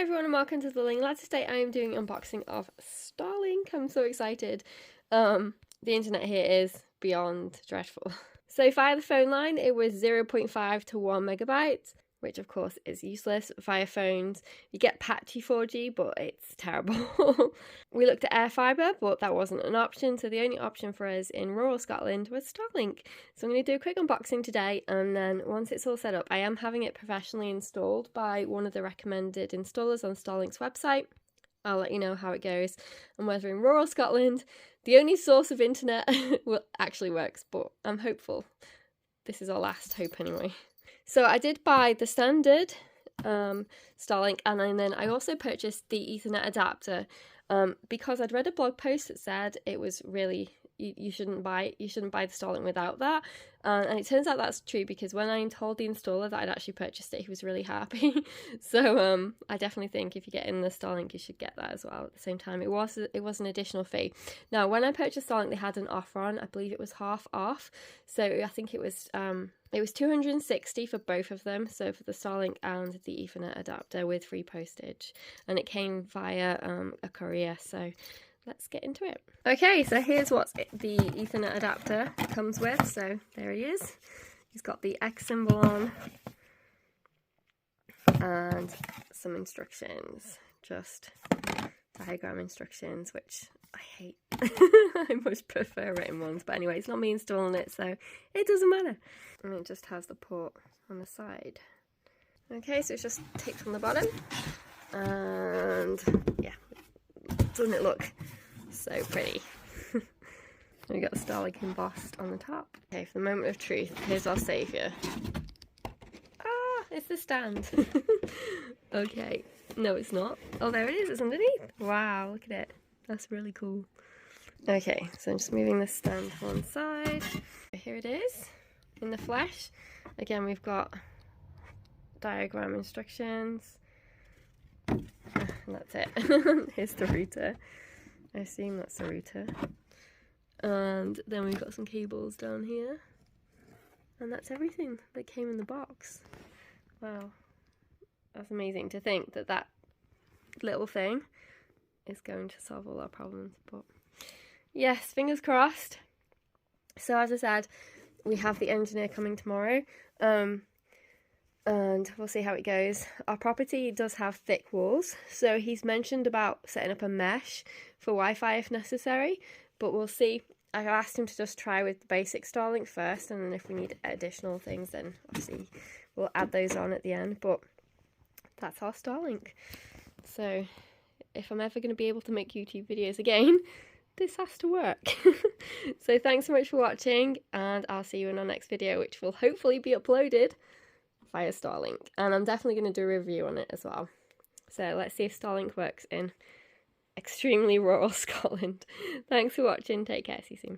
everyone and welcome to The Learning Ladder. Today I am doing an unboxing of Starlink. I'm so excited. The internet here is beyond dreadful. So via the phone line it was 0.5 to 1 megabytes, which of course is useless. Via phones you get patchy 4G, but it's terrible. We looked at air fibre, but that wasn't an option, so the only option for us in rural Scotland was Starlink. So I'm going to do a quick unboxing today, and then once it's all set up, I am having it professionally installed by one of the recommended installers on Starlink's website. I'll let you know how it goes and whether in rural Scotland the only source of internet actually works, but I'm hopeful. This is our last hope anyway. So I did buy the standard Starlink, and then I also purchased the Ethernet adapter because I'd read a blog post that said it was really you shouldn't buy the Starlink without that, and it turns out that's true, because when I told the installer that I'd actually purchased it, he was really happy. So I definitely think if you get in the Starlink you should get that as well at the same time. It was an additional fee. Now when I purchased Starlink they had an offer on, I believe it was half off, so I think it was $260 for both of them, so for the Starlink and the Ethernet adapter with free postage, and it came via a courier. So let's get into it. Okay, so here's what the Ethernet adapter comes with. So there he is. He's got the X symbol on and some instructions, just diagram instructions, which I hate. I much prefer written ones, but anyway, it's not me installing it, so it doesn't matter. And it just has the port on the side. Okay, so it's just taped on the bottom, and yeah, doesn't it look so pretty? We got the Starlink embossed on the top. Okay, for the moment of truth, here's our saviour. Ah, it's the stand. Okay, no it's not. Oh, there it is, it's underneath. Wow, look at it. That's really cool. Okay, so I'm just moving this stand to one side. Here it is, in the flesh. Again, we've got diagram instructions. And that's it. Here's the router. I assume that's the router. And then we've got some cables down here. And that's everything that came in the box. Wow. That's amazing to think that that little thing is going to solve all our problems. But yes, fingers crossed. So as I said, we have the engineer coming tomorrow, and we'll see how it goes. Our property does have thick walls, so he's mentioned about setting up a mesh for Wi-Fi if necessary, but we'll see. I've asked him to just try with the basic Starlink first, and then if we need additional things, then obviously we'll add those on at the end. But that's our Starlink. So if I'm ever going to be able to make YouTube videos again, this has to work. So thanks so much for watching, and I'll see you in our next video, which will hopefully be uploaded via Starlink, and I'm definitely going to do a review on it as well. So let's see if Starlink works in extremely rural Scotland. Thanks for watching, take care, see you soon.